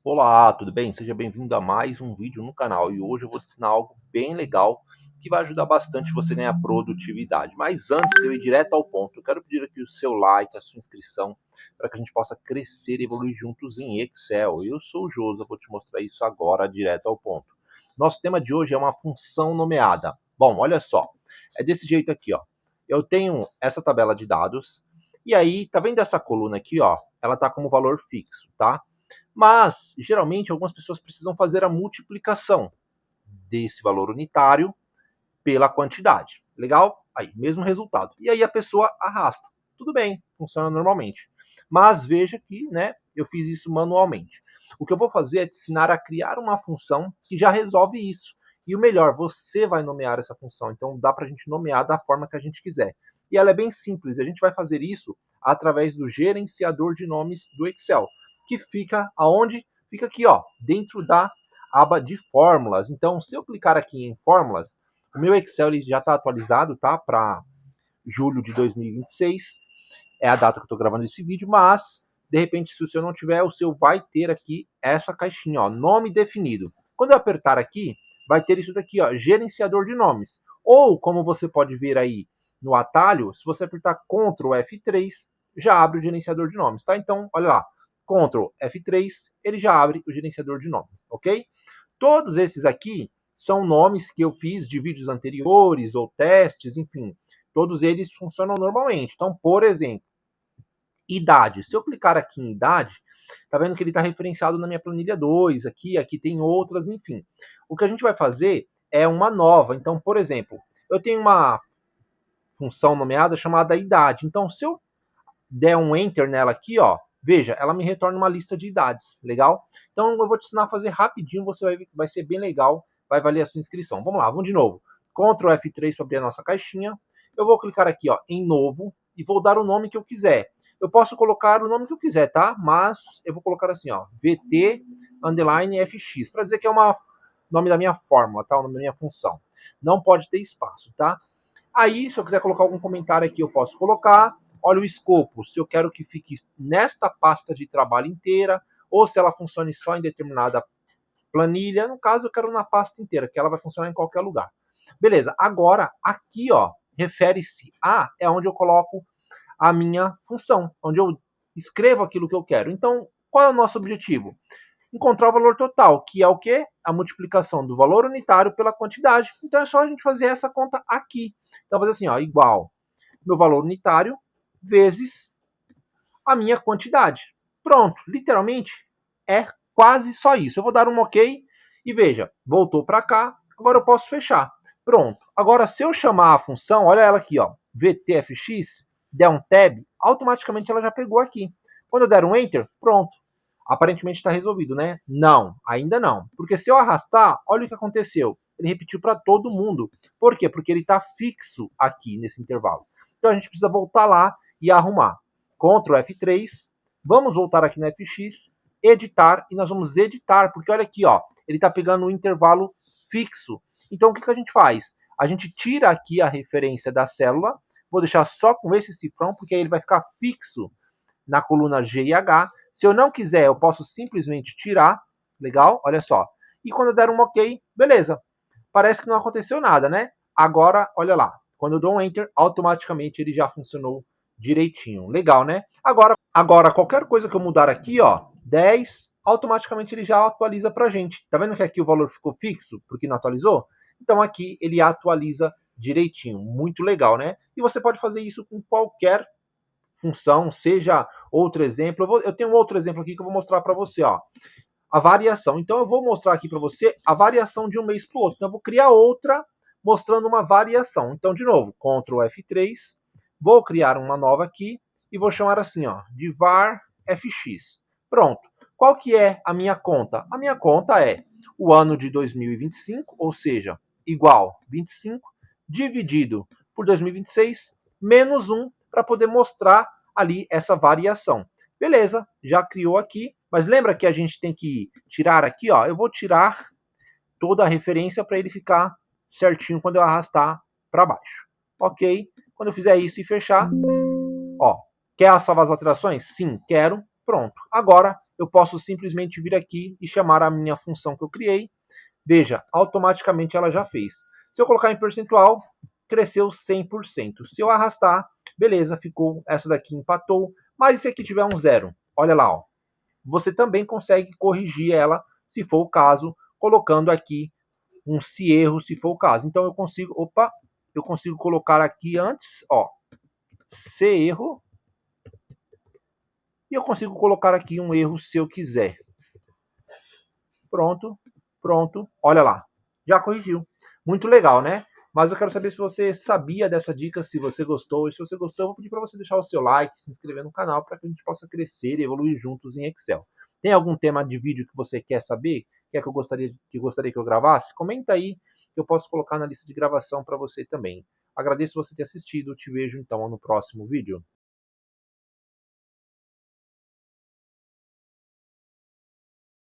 Olá, tudo bem? Seja bem-vindo a mais um vídeo no canal e hoje eu vou te ensinar algo bem legal que vai ajudar bastante você a ganhar produtividade. Mas antes de eu ir direto ao ponto, eu quero pedir aqui o seu like, a sua inscrição, para que a gente possa crescer e evoluir juntos em Excel. Eu sou o Josa, vou te mostrar isso agora direto ao ponto. Nosso tema de hoje é uma função nomeada. Bom, olha só, é desse jeito aqui, ó. Eu tenho essa tabela de dados e aí, tá vendo essa coluna aqui, ó? Ela tá como valor fixo, tá? Mas, geralmente, algumas pessoas precisam fazer a multiplicação desse valor unitário pela quantidade. Legal? Aí, mesmo resultado. E aí a pessoa arrasta. Tudo bem, funciona normalmente. Mas veja que, né, eu fiz isso manualmente. O que eu vou fazer é te ensinar a criar uma função que já resolve isso. E o melhor, você vai nomear essa função. Então, dá para a gente nomear da forma que a gente quiser. E ela é bem simples. A gente vai fazer isso através do gerenciador de nomes do Excel, que fica aonde? Fica aqui, ó, dentro da aba de fórmulas. Então, se eu clicar aqui em fórmulas, o meu Excel ele já está atualizado, tá? Para julho de 2026. É a data que eu estou gravando esse vídeo, mas, de repente, se o seu não tiver, o seu vai ter aqui essa caixinha, ó, nome definido. Quando eu apertar aqui, vai ter isso daqui, ó, gerenciador de nomes. Ou, como você pode ver aí no atalho, se você apertar Ctrl F3, já abre o gerenciador de nomes, tá? Então, olha lá, Ctrl F3, ele já abre o gerenciador de nomes, ok? Todos esses aqui são nomes que eu fiz de vídeos anteriores ou testes, enfim. Todos eles funcionam normalmente. Então, por exemplo, idade. Se eu clicar aqui em idade, tá vendo que ele está referenciado na minha planilha 2, aqui tem outras, enfim. O que a gente vai fazer é uma nova. Então, por exemplo, eu tenho uma função nomeada chamada idade. Então, se eu der um enter nela aqui, ó, veja, ela me retorna uma lista de idades, legal? Então eu vou te ensinar a fazer rapidinho, você vai ver que vai ser bem legal, vai valer a sua inscrição. Vamos lá, vamos de novo. Ctrl F3 para abrir a nossa caixinha. Eu vou clicar aqui, ó, em novo e vou dar o nome que eu quiser. Eu posso colocar o nome que eu quiser, tá? Mas eu vou colocar assim, ó, VT underline FX, para dizer que é o nome da minha fórmula, tá? O nome da minha função. Não pode ter espaço, tá? Aí, se eu quiser colocar algum comentário aqui, eu posso colocar. Olha o escopo, se eu quero que fique nesta pasta de trabalho inteira, ou se ela funcione só em determinada planilha. No caso, eu quero na pasta inteira, que ela vai funcionar em qualquer lugar. Beleza, agora aqui, ó, refere-se a, é onde eu coloco a minha função, onde eu escrevo aquilo que eu quero. Então, qual é o nosso objetivo? Encontrar o valor total, que é o quê? A multiplicação do valor unitário pela quantidade. Então é só a gente fazer essa conta aqui. Então, fazer assim, ó, igual meu valor unitário vezes a minha quantidade. Pronto, literalmente é quase só isso. Eu vou dar um OK e veja, voltou para cá, agora eu posso fechar. Pronto. Agora, se eu chamar a função, olha ela aqui, ó, VTFX, der um tab, automaticamente ela já pegou aqui. Quando eu der um Enter, pronto. Aparentemente está resolvido, né? Não, ainda não. Porque se eu arrastar, olha o que aconteceu. Ele repetiu para todo mundo. Por quê? Porque ele está fixo aqui nesse intervalo. Então a gente precisa voltar lá e arrumar. Ctrl F3, vamos voltar aqui na FX, editar, e nós vamos editar, porque olha aqui, ó, ele está pegando um intervalo fixo. Então o que a gente faz? A gente tira aqui a referência da célula, vou deixar só com esse cifrão, porque aí ele vai ficar fixo na coluna G e H. Se eu não quiser, eu posso simplesmente tirar, legal? Olha só. E quando eu der um OK, beleza. Parece que não aconteceu nada, né? Agora, olha lá. Quando eu dou um Enter, automaticamente ele já funcionou direitinho. Legal, né? Agora qualquer coisa que eu mudar aqui, ó, 10, automaticamente ele já atualiza pra gente. Tá vendo que aqui o valor ficou fixo porque não atualizou? Então aqui ele atualiza direitinho. Muito legal, né? E você pode fazer isso com qualquer função, seja outro exemplo. Eu tenho um outro exemplo aqui que eu vou mostrar para você, ó. A variação. Então eu vou mostrar aqui para você a variação de um mês para o outro. Então eu vou criar outra mostrando uma variação. Então, de novo, Ctrl F3, vou criar uma nova aqui e vou chamar assim, ó, de var fx. Pronto. Qual que é a minha conta? A minha conta é o ano de 2025, ou seja, igual 25, dividido por 2026, menos 1, para poder mostrar ali essa variação. Beleza, já criou aqui, mas lembra que a gente tem que tirar aqui, ó, eu vou tirar toda a referência para ele ficar certinho quando eu arrastar para baixo. Ok? Quando eu fizer isso e fechar, ó, quer salvar as alterações? Sim, quero. Pronto. Agora eu posso simplesmente vir aqui e chamar a minha função que eu criei. Veja, automaticamente ela já fez. Se eu colocar em percentual, cresceu 100%. Se eu arrastar, beleza, ficou, essa daqui empatou. Mas se aqui tiver um zero, olha lá, ó, você também consegue corrigir ela, se for o caso, colocando aqui um se erro, se for o caso. Então eu consigo, eu consigo colocar aqui antes, ó, se erro, e eu consigo colocar aqui um erro se eu quiser. Pronto, pronto, olha lá, já corrigiu. Muito legal, né? Mas eu quero saber se você sabia dessa dica, se você gostou. E se você gostou, eu vou pedir para você deixar o seu like, se inscrever no canal, para que a gente possa crescer e evoluir juntos em Excel. Tem algum tema de vídeo que você quer saber? Quer que eu gostaria que eu gravasse? Comenta aí, que eu posso colocar na lista de gravação para você também. Agradeço você ter assistido. Te vejo então no próximo vídeo.